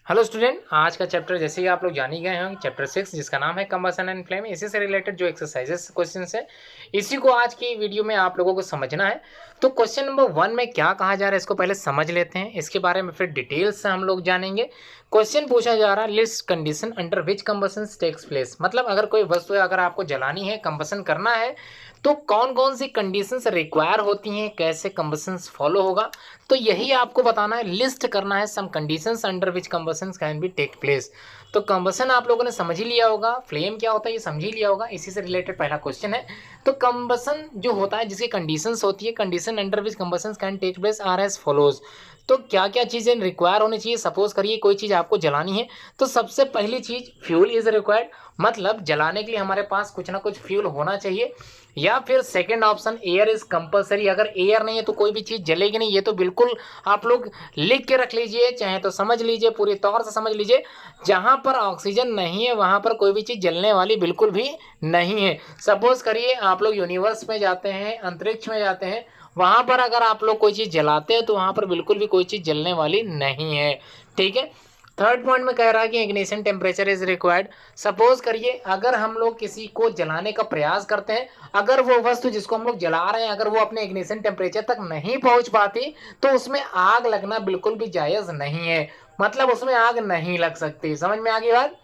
Hello student, आज का chapter जैसे कि आप लोग जान ही गए हैं, चैप्टर 6 जिसका नाम है कंबशन एंड फ्लेम। इसी से रिलेटेड जो एक्सरसाइजेस क्वेश्चंस है, इसी को आज की वीडियो में आप लोगों को समझना है। तो क्वेश्चन नंबर 1 में क्या कहा जा रहा है इसको पहले समझ लेते हैं, इसके बारे में फिर डिटेल्स से हम लोग जानेंगे। क्वेश्चन पूछा जा रहा है, list condition under which combustion takes place. मतलब अगर कोई वस्तु है, अगर आपको जलानी है, कंबशन करना है, तो कौन कौन सी कंडीशंस रिक्वायर होती हैं, कैसे कंबशंस फॉलो होगा, तो यही आपको बताना है, लिस्ट करना है some conditions under which combustions can be take place. तो कंबशन आप लोगों ने समझ ही लिया होगा, फ्लेम क्या होता है ये समझ ही लिया होगा, इसी से रिलेटेड पहला क्वेश्चन है। तो कंबशन जो होता है, जिसकी कंडीशंस होती है, condition under which combustions can take place are as follows. तो क्या क्या चीज़ें रिक्वायर होनी चाहिए। सपोज करिए कोई चीज़ आपको जलानी है, तो सबसे पहली चीज़ फ्यूल इज रिक्वायर्ड, मतलब जलाने के लिए हमारे पास कुछ ना कुछ फ्यूल होना चाहिए। या फिर second option air is compulsory, अगर एयर नहीं है तो कोई भी चीज़ जलेगी नहीं। ये तो बिल्कुल आप लोग लिख के रख लीजिए, चाहे तो समझ लीजिए, पूरी तौर से समझ लीजिए। जहाँ पर ऑक्सीजन नहीं है वहाँ पर कोई भी चीज़ जलने वाली बिल्कुल भी नहीं है। सपोज करिए आप लोग यूनिवर्स में जाते हैं, अंतरिक्ष में जाते हैं, वहाँ पर अगर आप लोग कोई चीज़ जलाते हैं तो वहाँ पर बिल्कुल भी कोई चीज़ जलने वाली नहीं है। ठीक है। थर्ड पॉइंट में कह रहा है कि ignition temperature is required. Suppose करिए अगर हम लोग किसी को जलाने का प्रयास करते हैं, अगर वो वस्तु जिसको हम लोग जला रहे हैं, अगर वो अपने इग्निशन टेम्परेचर तक नहीं पहुंच पाती, तो उसमें आग लगना बिल्कुल भी जायज़ नहीं है। मतलब उसमें आग नहीं लग सकती। समझ में आ गई बात।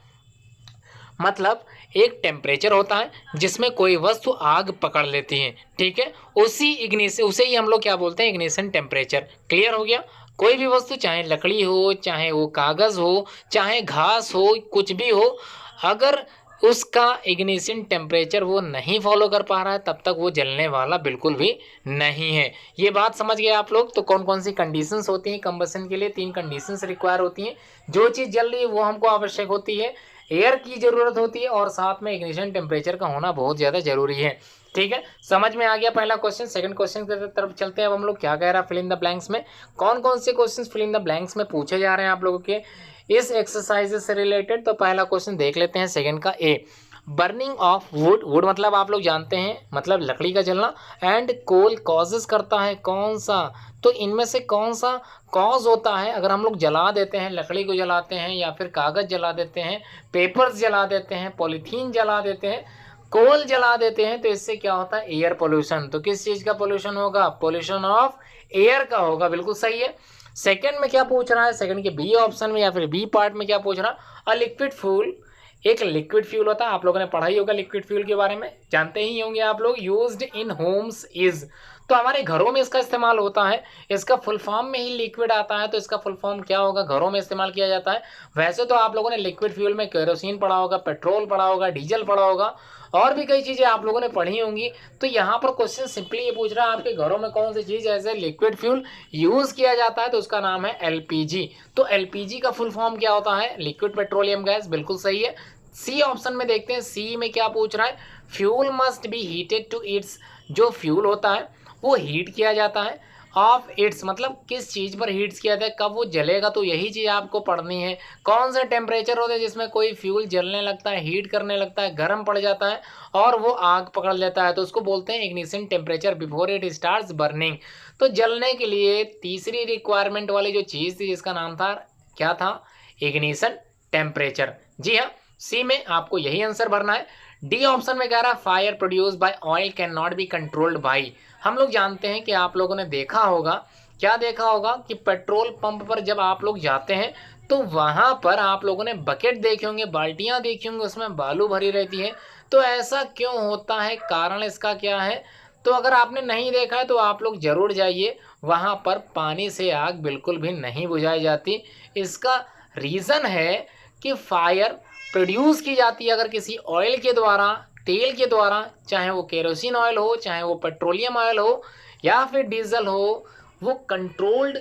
मतलब एक टेम्परेचर होता है जिसमें कोई वस्तु आग पकड़ लेती है। ठीक है। उसी इग्निशन, उसे ही हम लोग क्या बोलते हैं, इग्निशन टेम्परेचर। क्लियर हो गया। कोई भी वस्तु, चाहे लकड़ी हो, चाहे वो कागज़ हो, चाहे घास हो, कुछ भी हो, अगर उसका इग्निशन टेम्परेचर वो नहीं फॉलो कर पा रहा है, तब तक वो जलने वाला बिल्कुल भी नहीं है। ये बात समझ गए आप लोग। तो कौन कौन सी कंडीशंस होती हैं कंबशन के लिए? 3 कंडीशंस रिक्वायर होती हैं। जो चीज़ जल रही है वो हमको आवश्यक होती है, एयर की ज़रूरत होती है, और साथ में इग्निशन टेम्परेचर का होना बहुत ज़्यादा ज़रूरी है। ठीक है। समझ में आ गया पहला क्वेश्चन। सेकंड क्वेश्चन की तरफ चलते हैं। अब हम लोग क्या कह रहा है, फिल इन द ब्लैंक्स में कौन कौन से questions fill in the blanks में पूछे जा रहे हैं आप लोगों के इस एक्सरसाइज से रिलेटेड। तो पहला क्वेश्चन देख लेते हैं, सेकंड का ए। बर्निंग ऑफ वुड, वुड मतलब आप लोग जानते हैं, मतलब लकड़ी का जलना, एंड कोल कॉजेज करता है कौन सा। तो इनमें से कौन सा कॉज होता है, अगर हम लोग जला देते हैं, लकड़ी को जलाते हैं, या फिर कागज़ जला देते हैं, पेपर्स जला देते हैं, पॉलीथीन जला देते हैं, कोल जला देते हैं, तो इससे क्या होता है, एयर पोल्यूशन। तो किस चीज़ का पोल्यूशन होगा? पोल्यूशन ऑफ एयर का होगा। बिल्कुल सही है। सेकंड में क्या पूछ रहा है, सेकंड के बी ऑप्शन में या फिर बी पार्ट में क्या पूछ रहा है, अ लिक्विड फ्यूल। एक लिक्विड फ्यूल होता है, आप लोगों ने पढ़ा ही होगा लिक्विड फ्यूल के बारे में, जानते ही होंगे आप लोग। यूज्ड इन होम्स इज, तो हमारे घरों में इसका इस्तेमाल होता है। इसका फुल फॉर्म में ही लिक्विड आता है, तो इसका फुल फॉर्म क्या होगा, घरों में इस्तेमाल किया जाता है। वैसे तो आप लोगों ने लिक्विड फ्यूल में केरोसिन पढ़ा होगा, पेट्रोल पढ़ा होगा, डीजल पढ़ा होगा, और भी कई चीज़ें आप लोगों ने पढ़ी होंगी। तो यहाँ पर क्वेश्चन सिंपली ये पूछ रहा है, आपके घरों में कौन सी चीज़ ऐसे लिक्विड फ्यूल यूज़ किया जाता है, तो उसका नाम है एलपीजी। तो एलपीजी का फुल फॉर्म क्या होता है, लिक्विड पेट्रोलियम गैस। बिल्कुल सही है। सी ऑप्शन में देखते हैं, सी में क्या पूछ रहा है, fuel must be heated to its, जो फ्यूल होता है वो हीट किया जाता है। ऑफ इट्स मतलब किस चीज़ पर हीट्स किया जाता है, कब वो जलेगा, तो यही चीज़ आपको पढ़नी है। कौन सा टेम्परेचर होता है जिसमें कोई फ्यूल जलने लगता है, हीट करने लगता है, गर्म पड़ जाता है और वो आग पकड़ लेता है, तो उसको बोलते हैं ignition temperature before it starts burning. तो जलने के लिए तीसरी रिक्वायरमेंट वाली जो चीज़ थी, जिसका नाम था, क्या था, इग्निशन टेम्परेचर। जी हाँ, सी में आपको यही आंसर भरना है। डी ऑप्शन में कह रहा है fire produce by oil can not be controlled by. हम लोग जानते हैं कि आप लोगों ने देखा होगा, क्या देखा होगा, कि पेट्रोल पंप पर जब आप लोग जाते हैं तो वहाँ पर आप लोगों ने बकेट देखे होंगे, बाल्टियाँ देखी होंगी, उसमें बालू भरी रहती है। तो ऐसा क्यों होता है, कारण इसका क्या है? तो अगर आपने नहीं देखा है तो आप लोग ज़रूर जाइए, वहाँ पर पानी से आग बिल्कुल भी नहीं बुझाई जाती। इसका रीज़न है कि फायर प्रोड्यूस की जाती है अगर किसी ऑयल के द्वारा, तेल के द्वारा, चाहे वो केरोसिन ऑयल हो, चाहे वो पेट्रोलियम ऑयल हो, या फिर डीजल हो, वो कंट्रोल्ड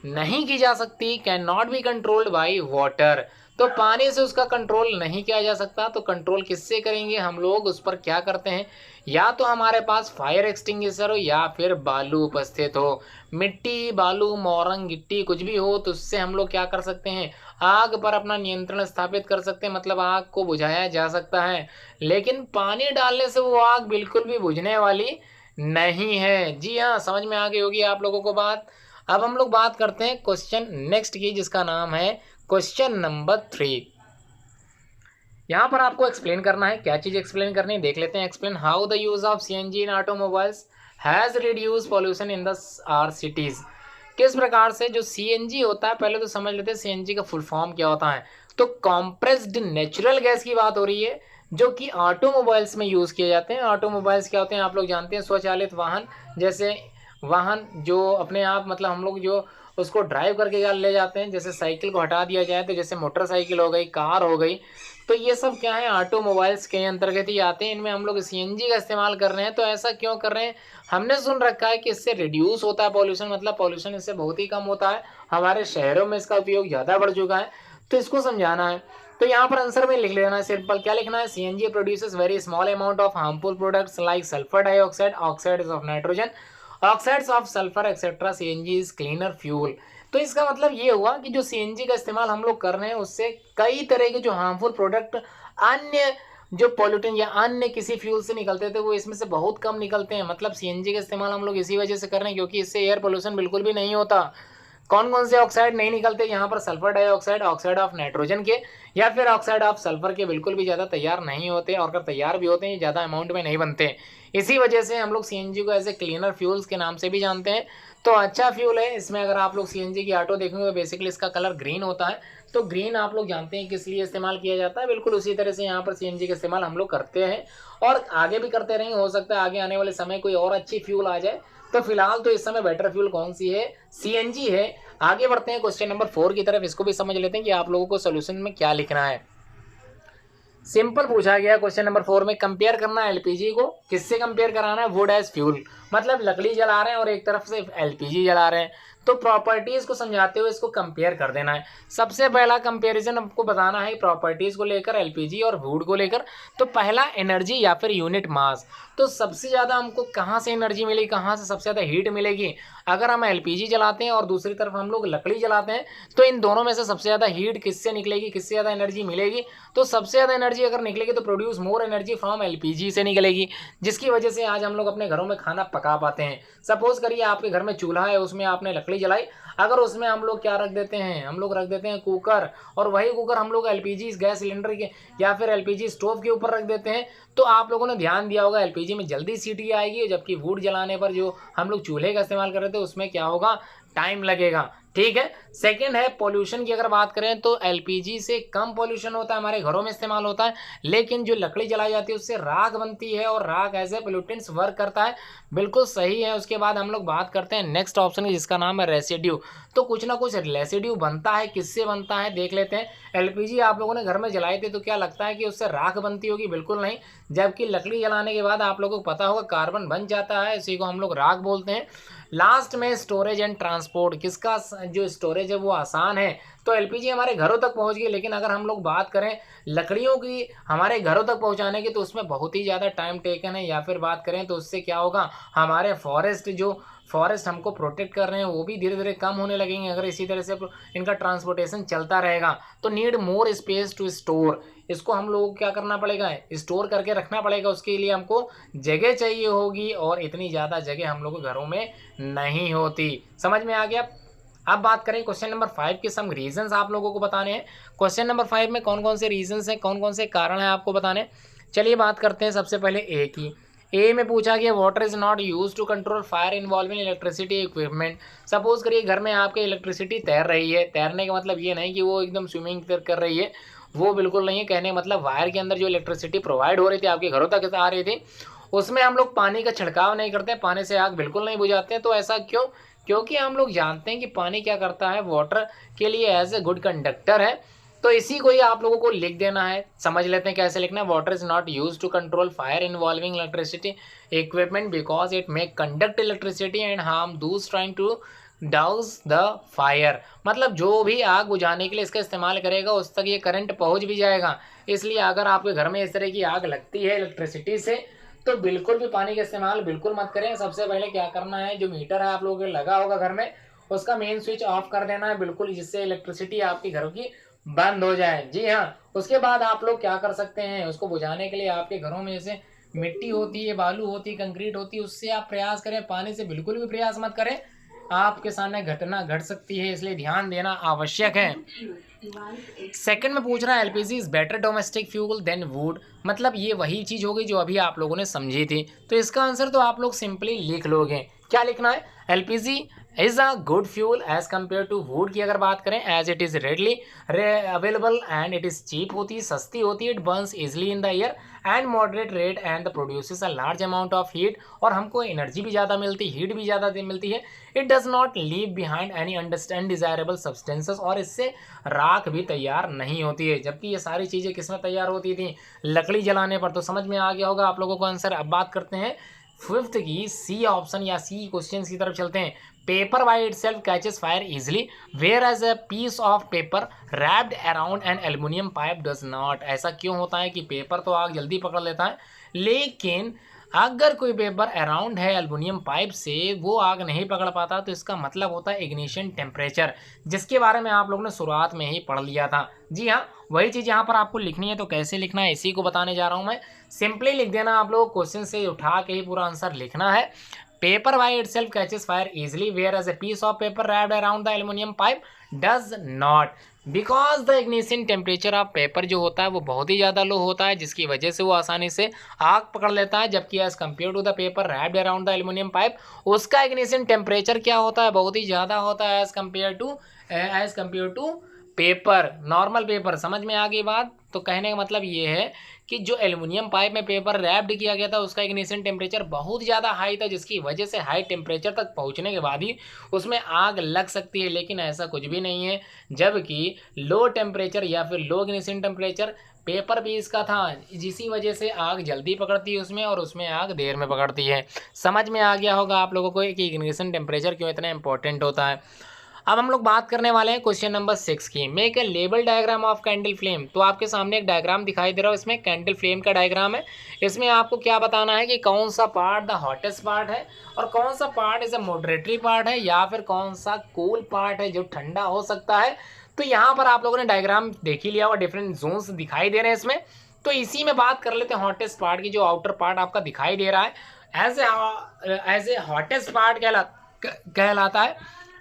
नहीं की जा सकती, can not be controlled by water. तो पानी से उसका कंट्रोल नहीं किया जा सकता, तो कंट्रोल किससे करेंगे हम लोग? उस पर क्या करते हैं, या तो हमारे पास फायर एक्सटिंग्विशर हो, या फिर बालू उपस्थित हो, मिट्टी, बालू, मोरंग, गिट्टी कुछ भी हो, तो उससे हम लोग क्या कर सकते हैं, आग पर अपना नियंत्रण स्थापित कर सकते हैं, मतलब आग को बुझाया जा सकता है। लेकिन पानी डालने से वो आग बिल्कुल भी बुझने वाली नहीं है। जी हाँ, समझ में आ गई होगी आप लोगों को बात। अब हम लोग बात करते हैं क्वेश्चन नेक्स्ट की, जिसका नाम है क्वेश्चन नंबर 3, यहाँ पर आपको एक्सप्लेन करना है। क्या चीज़ एक्सप्लेन करनी है देख लेते हैं। Explain how the use of CNG in automobiles has reduce pollution in the are cities. किस प्रकार से जो सीएनजी होता है, पहले तो समझ लेते हैं सीएनजी का फुल फॉर्म क्या होता है। तो कॉम्प्रेस्ड नेचुरल गैस की बात हो रही है, जो कि ऑटोमोबाइल्स में यूज़ किए जाते हैं। ऑटोमोबाइल्स क्या होते हैं आप लोग जानते हैं, स्वचालित वाहन। जैसे वाहन जो अपने आप मतलब हम लोग जो उसको ड्राइव करके ले जाते हैं, जैसे साइकिल को हटा दिया जाए तो जैसे मोटरसाइकिल हो गई, कार हो गई, तो ये सब क्या है ऑटोमोबाइल्स के अंतर्गत ही आते हैं। इनमें हम लोग सीएनजी का इस्तेमाल कर रहे हैं। तो ऐसा क्यों कर रहे हैं, हमने सुन रखा है कि इससे रिड्यूस होता है पॉल्यूशन, मतलब पॉल्यूशन इससे बहुत ही कम होता है। हमारे शहरों में इसका उपयोग ज़्यादा बढ़ चुका है, तो इसको समझाना है। तो यहाँ पर आंसर में लिख लेना है सिंपल। क्या लिखना है, CNG produces very small amount of harmful products like sulphur dioxide, oxides of nitrogen, oxides of sulphur etcetera. CNG is cleaner fuel. तो इसका मतलब ये हुआ कि जो सीएनजी का इस्तेमाल हम लोग कर रहे हैं उससे कई तरह के जो हार्मफुल प्रोडक्ट अन्य जो पॉल्यूटेंट या अन्य किसी फ्यूल से निकलते थे वो इसमें से बहुत कम निकलते हैं। मतलब सीएनजी का इस्तेमाल हम लोग इसी वजह से कर रहे हैं क्योंकि इससे एयर पोल्यूशन बिल्कुल भी नहीं होता। कौन कौन से ऑक्साइड नहीं निकलते यहाँ पर, sulphur dioxide, oxide of nitrogen के या फिर ऑक्साइड ऑफ सल्फर के बिल्कुल भी ज़्यादा तैयार नहीं होते, और अगर तैयार भी होते हैं ज़्यादा अमाउंट में नहीं बनते। इसी वजह से हम लोग सीएनजी को ऐसे क्लीनर फ्यूल्स के नाम से भी जानते हैं। तो अच्छा फ्यूल है। इसमें अगर आप लोग सीएनजी की ऑटो देखेंगे तो बेसिकली इसका कलर ग्रीन होता है। तो ग्रीन आप लोग जानते हैं किस लिए इस्तेमाल किया जाता है, बिल्कुल उसी तरह से यहाँ पर सीएनजी का इस्तेमाल हम लोग करते हैं और आगे भी करते रहेंगे। हो सकता है आगे आने वाले समय कोई और अच्छी फ्यूल आ जाए। तो फिलहाल तो इस समय बेटर फ्यूल कौन सी है, सीएनजी है। आगे बढ़ते हैं क्वेश्चन नंबर 4 की तरफ। इसको भी समझ लेते हैं कि आप लोगों को सोल्यूशन में क्या लिखना है। सिंपल पूछा गया क्वेश्चन नंबर 4 में, कंपेयर करना है एलपीजी को, किससे कंपेयर कराना है, वुड एज फ्यूल। मतलब लकड़ी जला रहे हैं और एक तरफ से एलपीजी जला रहे हैं, तो प्रॉपर्टीज को समझाते हुए इसको कंपेयर कर देना है। सबसे पहला कंपैरिजन आपको बताना है प्रॉपर्टीज को लेकर, एलपीजी और वुड को लेकर। तो पहला एनर्जी या फिर यूनिट मास। तो सबसे ज़्यादा हमको कहाँ से एनर्जी मिलेगी, कहाँ से सबसे ज़्यादा हीट मिलेगी। अगर हम एलपीजी जलाते हैं और दूसरी तरफ हम लोग लकड़ी जलाते हैं, तो इन दोनों में से सबसे ज़्यादा हीट किससे निकलेगी, किससे ज़्यादा एनर्जी मिलेगी। तो सबसे ज़्यादा एनर्जी अगर निकलेगी तो produce more energy from LPG से निकलेगी, जिसकी वजह से आज हम लोग अपने घरों में खाना पका पाते हैं। सपोज करिए आपके घर में चूल्हा है, उसमें आपने लकड़ी जलाई, अगर उसमें हम लोग क्या रख देते हैं, हम लोग रख देते हैं कुकर, और वही कुकर हम लोग एलपीजी गैस सिलेंडर के या फिर एलपीजी स्टोव के ऊपर रख देते हैं, तो आप लोगों ने ध्यान दिया होगा एलपीजी में जल्दी सीटी आएगी, जबकि वुड जलाने पर जो हम लोग चूल्हे का इस्तेमाल कर रहे थे उसमें क्या होगा, टाइम लगेगा। ठीक है। सेकंड है पोल्यूशन की अगर बात करें तो एलपीजी से कम पोल्यूशन होता है, हमारे घरों में इस्तेमाल होता है, लेकिन जो लकड़ी जलाई जाती है उससे राख बनती है और राख एज ए पोल्यूटेंट्स वर्क करता है। बिल्कुल सही है। उसके बाद हम लोग बात करते हैं नेक्स्ट ऑप्शन की, जिसका नाम है रेसिड्यू। तो कुछ ना कुछ रेसिड्यू बनता है, किससे बनता है देख लेते हैं। एलपीजी आप लोगों ने घर में जलाई थी तो क्या लगता है कि उससे राख बनती होगी, बिल्कुल नहीं। जबकि लकड़ी जलाने के बाद आप लोगों को पता होगा कार्बन बन जाता है, इसी को हम लोग राख बोलते हैं। लास्ट में स्टोरेज एंड ट्रांसपोर्ट, किसका जो स्टोरेज है वो आसान है, तो एलपीजी हमारे घरों तक पहुंच गई। लेकिन अगर हम लोग बात करें लकड़ियों की हमारे घरों तक पहुंचाने की, तो उसमें बहुत ही ज़्यादा टाइम टेकन है। या फिर बात करें तो उससे क्या होगा, हमारे फॉरेस्ट हमको प्रोटेक्ट कर रहे हैं वो भी धीरे धीरे कम होने लगेंगे अगर इसी तरह से इनका ट्रांसपोर्टेशन चलता रहेगा। तो need more space to store, इसको हम लोगों को क्या करना पड़ेगा, स्टोर करके रखना पड़ेगा। उसके लिए हमको जगह चाहिए होगी और इतनी ज़्यादा जगह हम लोगों के घरों में नहीं होती। समझ में आ गया। अब बात करें क्वेश्चन नंबर 5 के सम रीजंस आप लोगों को बताने हैं। क्वेश्चन नंबर 5 में कौन कौन से रीजंस हैं, कौन कौन से कारण हैं आपको बताने। चलिए बात करते हैं सबसे पहले ए की। ए में पूछा गया water is not use to control fire involving electricity equipment. Suppose करिए घर में आपके इलेक्ट्रिसिटी तैर रही है, तैरने का मतलब ये नहीं कि वो एकदम स्विमिंग कर रही है, वो बिल्कुल नहीं है। कहने का मतलब वायर के अंदर जो इलेक्ट्रिसिटी प्रोवाइड हो रही थी आपके घरों तक आ रही थी, उसमें हम लोग पानी का छिड़काव नहीं करते, पानी से आग बिल्कुल नहीं बुझाते हैं। तो ऐसा क्यों, क्योंकि हम लोग जानते हैं कि पानी क्या करता है, वाटर के लिए एज ए गुड कंडक्टर है। तो इसी को ही आप लोगों को लिख देना है। समझ लेते हैं कैसे लिखना है। Water is not use to control fire involving electricity equipment because it may conduct electricity and harm those trying to douse the fire. मतलब जो भी आग बुझाने के लिए इसका इस्तेमाल करेगा उस तक ये करंट पहुंच भी जाएगा। इसलिए अगर आपके घर में इस तरह की आग लगती है इलेक्ट्रिसिटी से, तो बिल्कुल भी पानी का इस्तेमाल बिल्कुल मत करें। सबसे पहले क्या करना है, जो मीटर है आप लोगों के लगा होगा घर में, उसका मेन स्विच ऑफ कर देना है बिल्कुल, जिससे इलेक्ट्रिसिटी आपकी घरों की बंद हो जाए। जी हाँ। उसके बाद आप लोग क्या कर सकते हैं, उसको बुझाने के लिए आपके घरों में जैसे मिट्टी होती है, बालू होती है, कंक्रीट होती है, उससे आप प्रयास करें, पानी से बिल्कुल भी प्रयास मत करें। आपके सामने घटना घट सकती है, इसलिए ध्यान देना आवश्यक है। सेकंड में पूछ रहा है LPG is better domestic fuel than wood, मतलब ये वही चीज होगी जो अभी आप लोगों ने समझी थी। तो इसका आंसर तो आप लोग सिंपली लिख लोगे। क्या लिखना है? LPG is a good fuel as compare to wood की अगर बात करें, as it is readily available and it is cheap होती है, सस्ती होती है, it burns easily in the air and moderate rate and the produces a large amount of heat, और हमको एनर्जी भी ज़्यादा मिलती है, हीट भी ज़्यादा मिलती है। It does not leave behind any undesirable substances, और इससे राख भी तैयार नहीं होती है। जबकि ये सारी चीज़ें किसमें तैयार होती थी? लकड़ी जलाने पर। तो समझ में आ गया होगा आप लोगों को आंसर। अब बात करते हैं फिफ्थ की, सी ऑप्शन या सी क्वेश्चन की तरफ चलते हैं। Paper by itself catches fire easily where as a piece of paper wrapped around an aluminium pipe does not. ऐसा क्यों होता है कि पेपर तो आग जल्दी पकड़ लेता है, लेकिन अगर कोई पेपर अराउंड है एल्युमिनियम पाइप से, वो आग नहीं पकड़ पाता। तो इसका मतलब होता है इग्निशन टेम्परेचर, जिसके बारे में आप लोगों ने शुरुआत में ही पढ़ लिया था। जी हाँ, वही चीज़ यहाँ पर आपको लिखनी है। तो कैसे लिखना है इसी को बताने जा रहा हूँ मैं। सिंपली लिख देना, आप लोग क्वेश्चन से उठा के ही पूरा आंसर लिखना है। Paper by itself catches fire easily where as a piece of paper wrapped around the aluminium pipe does not, because the ignition temperature of paper जो होता है वो बहुत ही ज़्यादा लो होता है, जिसकी वजह से वो आसानी से आग पकड़ लेता है। जबकि as compare to the paper wrapped around the aluminium pipe, उसका इग्निशन टेम्परेचर क्या होता है? बहुत ही ज़्यादा होता है as compare to paper, normal paper. समझ में आ गई बात? तो कहने का मतलब ये है कि जो एल्युमिनियम पाइप में पेपर रैप्ड किया गया था, उसका इग्निशन टेम्परेचर बहुत ज़्यादा हाई था, जिसकी वजह से हाई टेम्परेचर तक पहुंचने के बाद ही उसमें आग लग सकती है। लेकिन ऐसा कुछ भी नहीं है, जबकि लो टेम्परेचर या फिर लो इग्निशन टेम्परेचर पेपर पीस का था, जिसी वजह से आग जल्दी पकड़ती है उसमें, और उसमें आग देर में पकड़ती है। समझ में आ गया होगा आप लोगों को कि इग्निशन टेम्परेचर क्यों इतना इंपॉर्टेंट होता है। अब हम लोग बात करने वाले हैं क्वेश्चन नंबर 6 की। Make a label diagram of candle flame. तो आपके सामने एक डायग्राम दिखाई दे रहा है, इसमें कैंडल फ्लेम का डायग्राम है। इसमें आपको क्या बताना है कि कौन सा पार्ट द हॉटेस्ट पार्ट है, और कौन सा पार्ट इज अ मॉडरेटरी पार्ट है, या फिर कौन सा कूल पार्ट है जो ठंडा हो सकता है। तो यहाँ पर आप लोगों ने डायग्राम देख ही लिया और डिफरेंट जोन्स दिखाई दे रहे हैं इसमें। तो इसी में बात कर लेते हैं हॉटेस्ट पार्ट की। जो आउटर पार्ट आपका दिखाई दे रहा है एज ए हॉटेस्ट पार्ट कहलाता है,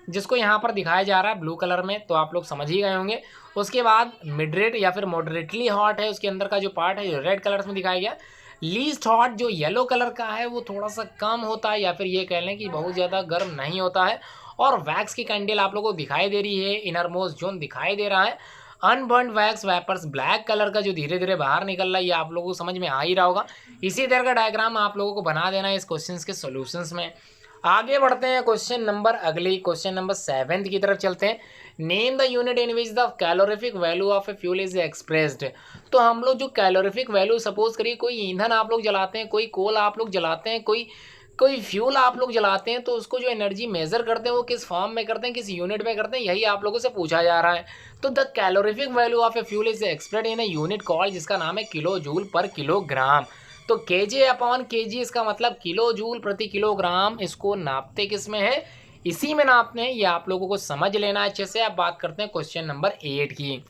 जिसको यहाँ पर दिखाया जा रहा है ब्लू कलर में। तो आप लोग समझ ही गए होंगे। उसके बाद मिडरेट या फिर मॉडरेटली हॉट है, उसके अंदर का जो पार्ट है जो रेड कलर में दिखाया गया। लीस्ट हॉट जो येलो कलर का है, वो थोड़ा सा कम होता है, या फिर ये कह लें कि बहुत ज़्यादा गर्म नहीं होता है। और वैक्स की कैंडल आप लोगों को दिखाई दे रही है, इनर मोस्ट जोन दिखाई दे रहा है। Unburn wax vapours black colour का जो धीरे धीरे बाहर निकल रहा है, ये आप लोगों को समझ में आ ही रहा होगा। इसी तरह का डायग्राम आप लोगों को बना देना है इस क्वेश्चन के सोल्यूशंस में। आगे बढ़ते हैं क्वेश्चन नंबर, अगली क्वेश्चन नंबर 7 की तरफ चलते हैं। Name the unit in which the calorific value of a fuel is expressed. तो हम लोग जो कैलोरीफिक वैल्यू, सपोज करिए कोई ईंधन आप लोग जलाते हैं, कोई कोल आप लोग जलाते हैं, कोई कोई फ्यूल आप लोग जलाते हैं, तो उसको जो एनर्जी मेजर करते हैं वो किस फॉर्म में करते हैं, किस यूनिट में करते हैं, यही आप लोगों से पूछा जा रहा है। तो the calorific value of a fuel is expressed in a unit called, जिसका नाम है किलो जूल पर किलोग्राम। तो केजे अपॉन केजी, इसका मतलब किलो जूल प्रति किलोग्राम। इसको नापते किस में है? इसी में नापते हैं। ये आप लोगों को समझ लेना है अच्छे से। अब बात करते हैं क्वेश्चन नंबर 8 की।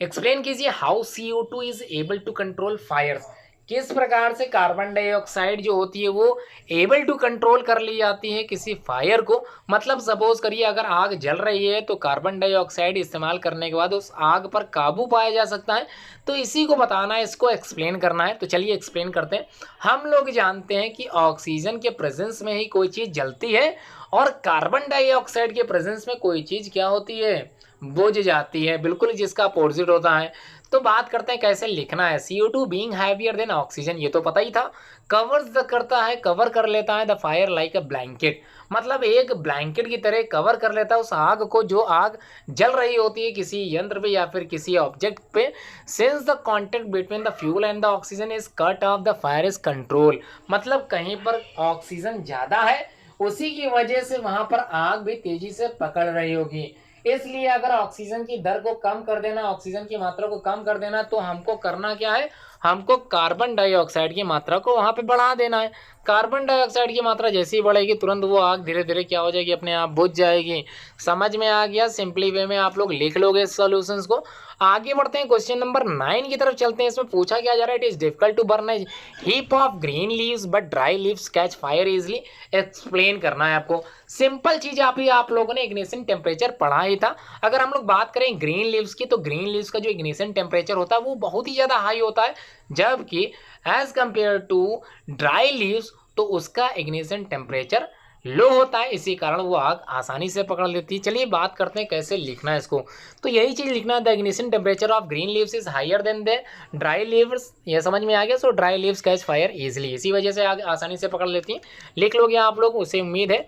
एक्सप्लेन कीजिए how CO2 is able to control fire. किस प्रकार से कार्बन डाइऑक्साइड जो होती है वो एबल टू कंट्रोल कर ली जाती है किसी फायर को। मतलब सपोज करिए अगर आग जल रही है, तो कार्बन डाइऑक्साइड इस्तेमाल करने के बाद उस आग पर काबू पाया जा सकता है। तो इसी को बताना है, इसको एक्सप्लेन करना है। तो चलिए एक्सप्लेन करते हैं। हम लोग जानते हैं कि ऑक्सीजन के प्रेजेंस में ही कोई चीज़ जलती है, और कार्बन डाइऑक्साइड के प्रेजेंस में कोई चीज़ क्या होती है? बुझ जाती है। बिल्कुल जिसका अपोजिट होता है। तो बात करते हैं कैसे लिखना है। CO2 being heavier than oxygen, ये तो पता ही था। कवर कर लेता है the fire like a blanket, मतलब एक ब्लैंकेट की तरह कवर कर लेता है उस आग को, जो आग जल रही होती है किसी यंत्र पे या फिर किसी ऑब्जेक्ट पे। Since the contact between the fuel and the oxygen is cut off, the fire is control. मतलब कहीं पर ऑक्सीजन ज़्यादा है, उसी की वजह से वहां पर आग भी तेजी से पकड़ रही होगी। इसलिए अगर ऑक्सीजन की दर को कम कर देना, ऑक्सीजन की मात्रा को कम कर देना, तो हमको करना क्या है? हमको कार्बन डाइऑक्साइड की मात्रा को वहाँ पे बढ़ा देना है। कार्बन डाइऑक्साइड की मात्रा जैसे ही बढ़ेगी तुरंत वो आग धीरे धीरे क्या हो जाएगी, अपने आप बुझ जाएगी। समझ में आ गया? सिंपली वे में आप लोग लिख लोगे इस सॉल्यूशंस को। आगे बढ़ते हैं, क्वेश्चन नंबर 9 की तरफ चलते हैं। इसमें पूछा क्या जा रहा है, it is difficult to burn a heap of green leaves but dry leaves catch fire easily. Explain करना है आपको। सिंपल चीज आप लोगों ने इग्निशन टेम्परेचर पढ़ा ही था। अगर हम लोग बात करें ग्रीन लीव्स की, तो ग्रीन लीव्स का जो इग्निशन टेम्परेचर होता है वो बहुत ही ज्यादा हाई होता है, जबकि as compare to dry leaves तो उसका इग्निशन टेम्परेचर लो होता है। इसी कारण वो आग आसानी से पकड़ लेती है। चलिए बात करते हैं कैसे लिखना है इसको। तो यही चीज लिखना है, the ignition temperature of green leaves is higher than the dry leaves. ये समझ में आ गया? So dry leaves catch fire easily, इसी वजह से आग आसानी से पकड़ लेती हैं। लिख लोगे आप लोग, उसे उम्मीद है।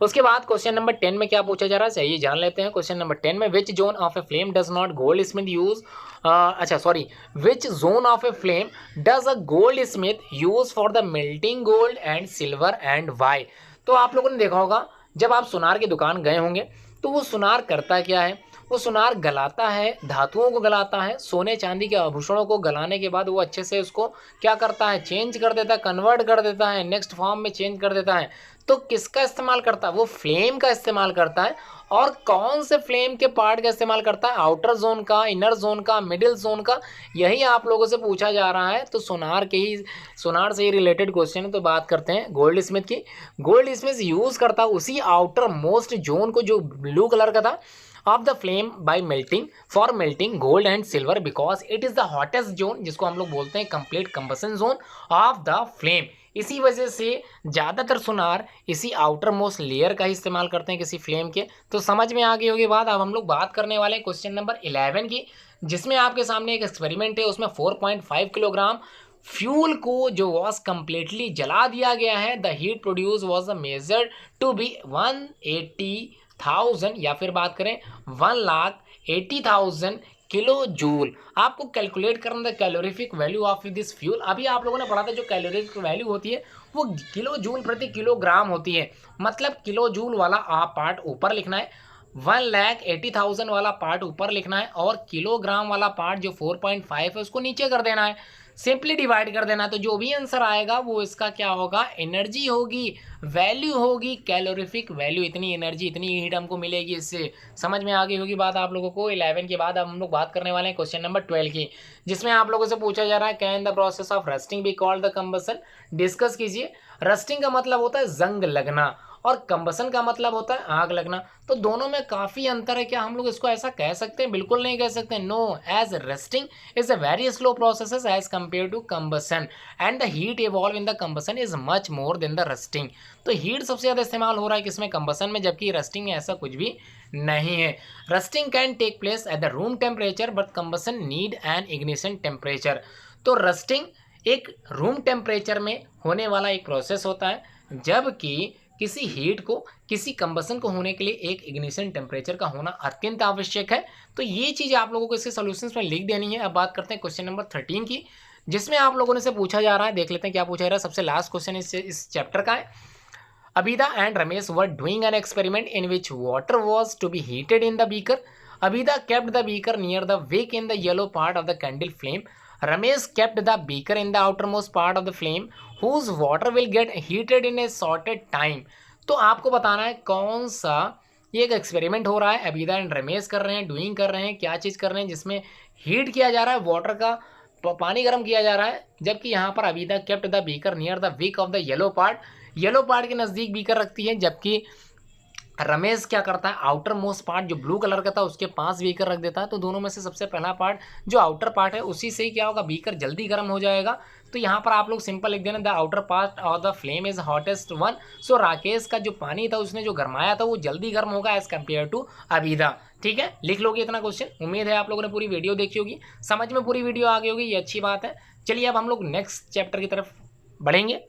उसके बाद क्वेश्चन नंबर 10 में क्या पूछा जा रहा है, चाहिए जान लेते हैं। क्वेश्चन नंबर 10 में which zone of a flame does not goldsmith use, which zone of a flame does a goldsmith use for the melting gold and silver and why. तो आप लोगों ने देखा होगा, जब आप सुनार की दुकान गए होंगे तो वो सुनार करता क्या है, वो सुनार गलाता है, धातुओं को गलाता है, सोने चांदी के आभूषणों को गलाने के बाद वो अच्छे से उसको क्या करता है, चेंज कर देता है, कन्वर्ट कर देता है, नेक्स्ट फॉर्म में चेंज कर देता है। तो किसका इस्तेमाल करता है, वो फ्लेम का इस्तेमाल करता है। और कौन से फ्लेम के पार्ट का इस्तेमाल करता है, आउटर जोन का, इनर जोन का, मिडिल जोन का, यही आप लोगों से पूछा जा रहा है। तो सुनार से ही रिलेटेड क्वेश्चन है। तो बात करते हैं गोल्ड स्मिथ की। गोल्ड स्मिथ यूज करता है उसी आउटर मोस्ट जोन को जो ब्लू कलर का था, of the flame bye melting, for melting gold and silver, because it is the hottest zone, जिसको हम लोग बोलते हैं complete combustion zone of the flame. इसी वजह से ज़्यादातर सुनार इसी आउटर मोस्ट लेयर का ही इस्तेमाल करते हैं किसी फ्लेम के। तो समझ में आ गई होगी बात। अब हम लोग बात करने वाले हैं क्वेश्चन नंबर 11 की, जिसमें आपके सामने एक एक्सपेरिमेंट है। उसमें 4.5 किलोग्राम फ्यूल को जो वॉज कम्प्लीटली जला दिया गया है। The heat produce was measured to be 180,000, या फिर बात करें 1,80,000 किलो जूल। आपको कैलकुलेट करना the calorific value of this fuel. अभी आप लोगों ने पढ़ा था जो कैलोरीफिक वैल्यू होती है वो किलो जूल प्रति किलोग्राम होती है। मतलब किलो जूल वाला आप पार्ट ऊपर लिखना है, 1,80,000 वाला पार्ट ऊपर लिखना है, और किलोग्राम वाला पार्ट जो 4.5 है उसको नीचे कर देना है। सिंपली डिवाइड कर देना। तो जो भी आंसर आएगा वो इसका क्या होगा, एनर्जी होगी, वैल्यू होगी, कैलोरीफिक वैल्यू। इतनी एनर्जी, इतनी हीट हमको मिलेगी इससे। समझ में आ गई होगी बात आप लोगों को। 11 के बाद अब हम लोग बात करने वाले हैं क्वेश्चन नंबर 12 की, जिसमें आप लोगों से पूछा जा रहा है, can the process of rusting be called the combustion. Discuss कीजिए। रस्टिंग का मतलब होता है जंग लगना, और कंबसन का मतलब होता है आग लगना। तो दोनों में काफ़ी अंतर है। क्या हम लोग इसको ऐसा कह सकते हैं? बिल्कुल नहीं कह सकते। No, as rusting is a very slow process as compare to combustion, and the heat evolve in the combustion is much more than the rusting. तो हीट सबसे ज़्यादा इस्तेमाल हो रहा है किसमें, कंबसन में, जबकि रस्टिंग में ऐसा कुछ भी नहीं है। Rusting can take place at the room temperature but combustion need an ignition temperature. तो रस्टिंग एक रूम टेम्परेचर में होने वाला एक प्रोसेस होता है, जबकि किसी हीट को, किसी कंबसन को होने के लिए एक इग्निशन टेम्परेचर का होना अत्यंत आवश्यक है। तो ये चीज़ आप लोगों को इसके सॉल्यूशंस में लिख देनी है। अब बात करते हैं क्वेश्चन नंबर 13 की, जिसमें आप लोगों ने से पूछा जा रहा है। देख लेते हैं क्या पूछा जा रहा है। सबसे लास्ट क्वेश्चन इस चैप्टर का है। Abida and Ramesh were doing an experiment in which water was to be heated in the beaker. Abida kept the beaker near the wick in the yellow part of the candle flame. Ramesh kept the beaker in the outermost part of the flame, whose water will get heated in a shorted time. तो आपको बताना है कौन सा ये एक experiment हो रहा है। अबीदा एंड रमेश कर रहे हैं, डूइंग कर रहे हैं, क्या चीज़ कर रहे हैं, जिसमें हीट किया जा रहा है, वाटर का पानी गर्म किया जा रहा है। जबकि यहाँ पर Abida kept the beaker near the wick of the yellow part के नज़दीक बीकर रखती है, जबकि रमेश क्या करता है, आउटर मोस्ट पार्ट जो ब्लू कलर का था उसके पास बीकर रख देता है। तो दोनों में से सबसे पहला पार्ट जो आउटर पार्ट है उसी से ही क्या होगा, बीकर जल्दी गर्म हो जाएगा। तो यहाँ पर आप लोग सिंपल लिख देना, the outer part of the flame is hottest one. So Rakesh का जो पानी था उसने जो गरमाया था वो जल्दी गर्म होगा एज कम्पेयर टू अबीदा। ठीक है, लिख लोगे इतना क्वेश्चन। उम्मीद है आप लोगों ने पूरी वीडियो देखी होगी, समझ में पूरी वीडियो आ गई होगी, ये अच्छी बात है। चलिए अब हम लोग नेक्स्ट चैप्टर की तरफ बढ़ेंगे।